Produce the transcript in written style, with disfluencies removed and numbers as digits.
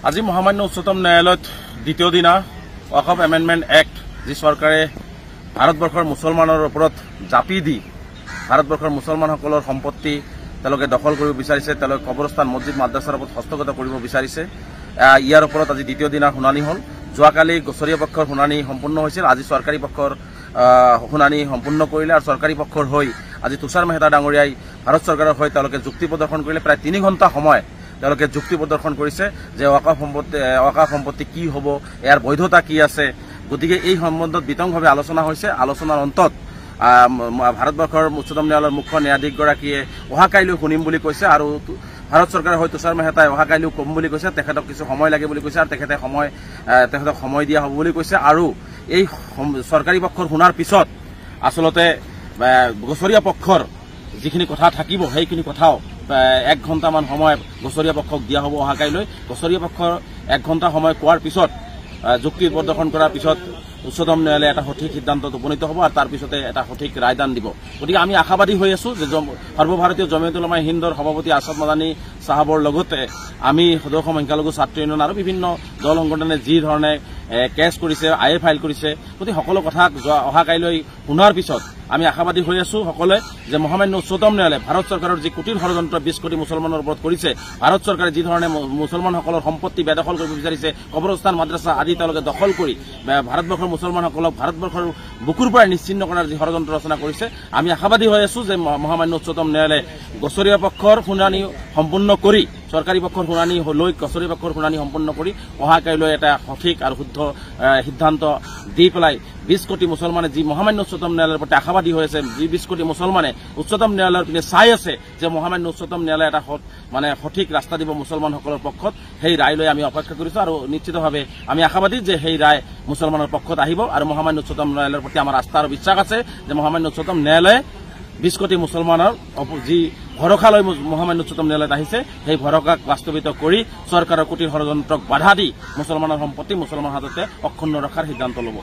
আজি মহামান্য উচ্চতম ন্যায়ালয়ত দ্বিতীয় দিনা ওয়াকফ এমেন্ডমেন্ট এক্ট যি চৰকাৰে ভাৰতবৰ্ষৰ মুছলমানৰ ওপৰত জাপি দি ভাৰতবৰ্ষৰ মুছলমানসকলৰ সম্পত্তি তেওঁলোকে দখল কৰিব বিচাৰিছে, তেওঁলোকে কবৰস্থান মছজিদ মাদ্ৰাছাৰ ওপৰত হস্তগত কৰিব বিচাৰিছে। ইয়াৰ ওপৰত আজি দ্বিতীয় দিনাৰ শুনানি হ'ল। যোৱাকালি গোচৰীয়া পক্ষৰ শুনানি সম্পূৰ্ণ হৈছিল। আজি চৰকাৰী পক্ষৰ শুনানি সম্পূৰ্ণ কৰিলে আৰু চৰকাৰী পক্ষৰ হৈ আজি তুষাৰ মেহতা ডাঙৰীয়াই ভাৰত চৰকাৰৰ হৈ তেওঁলোকে যুক্তি প্ৰদৰ্শন কৰিলে। প্ৰায় 3 ঘণ্টা সময় তেওঁলোকে যুক্তি প্ৰদৰ্শন কৰিছে যে ওয়াকফ সম্পত্তি কি হ'ব, ইয়াৰ বৈধতা কি আছে। গতিকে এই সম্বন্ধত বিতংভাৱে আলোচনা হৈছে। আলোচনাৰ অন্তত ভাৰতবৰ্ষৰ উচ্চতম ন্যায়ালয়ৰ মুখ্য ন্যায়াধীশগৰাকীয়ে অহাকাইলৈ শুনিম বুলি কৈছে আৰু ভাৰত চৰকাৰে হয় তুষাৰ মেহতাই অহাকাইলৈ কম বুলি কৈছে। তেখেতক কিছু সময় লাগে বুলি কৈছে আৰু তেখেতক সময় দিয়া হ'ব বুলি কৈছে। আৰু এই চৰকাৰী পক্ষৰ শুনাৰ পিছত আচলতে গোচৰীয়া পক্ষৰ যিখিনি কথা থাকিব সেইখিনি কথাও 1 ঘণ্টামান সময় গোচৰীয়া পক্ষক দিয়া হ'ব অহাকাইলৈ। গোচৰীয়া পক্ষৰ 1 ঘণ্টা সময় কোৱাৰ পিছত যুক্তি প্ৰদৰ্শন কৰাৰ পিছত উচ্চতম ন্যায়ালয়ে এটা সঠিক সিদ্ধান্তত উপনীত হ'ব আৰু তাৰ পিছতে এটা সঠিক ৰায়দান দিব। গতিকে আমি আশাবাদী হৈ আছো যে সৰ্বভাৰতীয় জমিয়ত উলামা হিন্দৰ সভাপতি আছাদ মাদানী চাহাবৰ লগতে আমি সদস্য সংখ্যালঘু ছাত্ৰ ইউনিয়ন আৰু বিভিন্ন দল সংগঠনে যি ধৰণে কেছ কৰিছে, আইএ ফাইল কৰিছে, গতিকে সকলো কথা অহাকাইলৈ শুনাৰ পিছত আমি আশাবাদী হৈ আছো সকলোৱে যে মহামান্য উচ্চতম ন্যায়ালয়ে ভাৰত চৰকাৰৰ যি কুটিল ষড়যন্ত্ৰ 20 কোটি মুছলমানৰ ওপৰত কৰিছে, ভাৰত চৰকাৰে যি ধৰণে মুছলমানসকলৰ সম্পত্তি বেদখল কৰিব বিচাৰিছে, কবৰস্থান মাদ্ৰাছা আদি তেওঁলোকে দখল কৰি ভাৰতবৰ্ষৰ মুছলমানসকলক ভাৰতবৰ্ষৰ বুকুৰ পৰা নিশ্চিন্ন কৰাৰ যি ষড়যন্ত্ৰ ৰচনা কৰিছে, আমি আশাবাদী হৈ আছো যে মহামান্য উচ্চতম ন্যায়ালয়ে গোচৰীয়া পক্ষৰ শুনানি সম্পূৰ্ণ কৰি চৰকাৰী পক্ষৰ শুনানি লৈ গোচৰীয়া পক্ষৰ শুনানি সম্পূৰ্ণ কৰি অহাকাইলৈ এটা সঠিক আৰু শুদ্ধ সিদ্ধান্ত দি পেলাই 20 কোটি মুছলমানে যি মহামান্য উচ্চতম ন্যায়ালয়ৰ প্ৰতি আশাবাদী হৈ আছে, যি 20 কোটি মুছলমানে উচ্চতম ন্যায়ালয়ৰ পিনে চাই আছে যে মহামান্য উচ্চতম ন্যায়ালয়ে এটা সঠিক ৰাস্তা দিব মুছলমানসকলৰ পক্ষত, সেই ৰায়লৈ আমি অপেক্ষা কৰিছো আৰু নিশ্চিতভাৱে আমি আশাবাদী যে সেই ৰায় মুছলমানৰ পক্ষত আহিব আৰু মহামান্য উচ্চতম ন্যায়ালয়ৰ প্ৰতি আমাৰ আস্থা আৰু বিশ্বাস আছে যে মহামান্য উচ্চতম ন্যায়ালয়ে 20 কোটি মুছলমানৰ যি ভৰসা লৈ মহামান্য উচ্চতম ন্যায়ালয়ত আহিছে সেই ভৰসাক বাস্তৱিত কৰি চৰকাৰৰ কুটিল ষড়যন্ত্ৰক বাধা দি মুছলমানৰ সম্পত্তি মুছলমানৰ হাততে অক্ষুণ্ণ ৰখাৰ সিদ্ধান্ত ল'ব।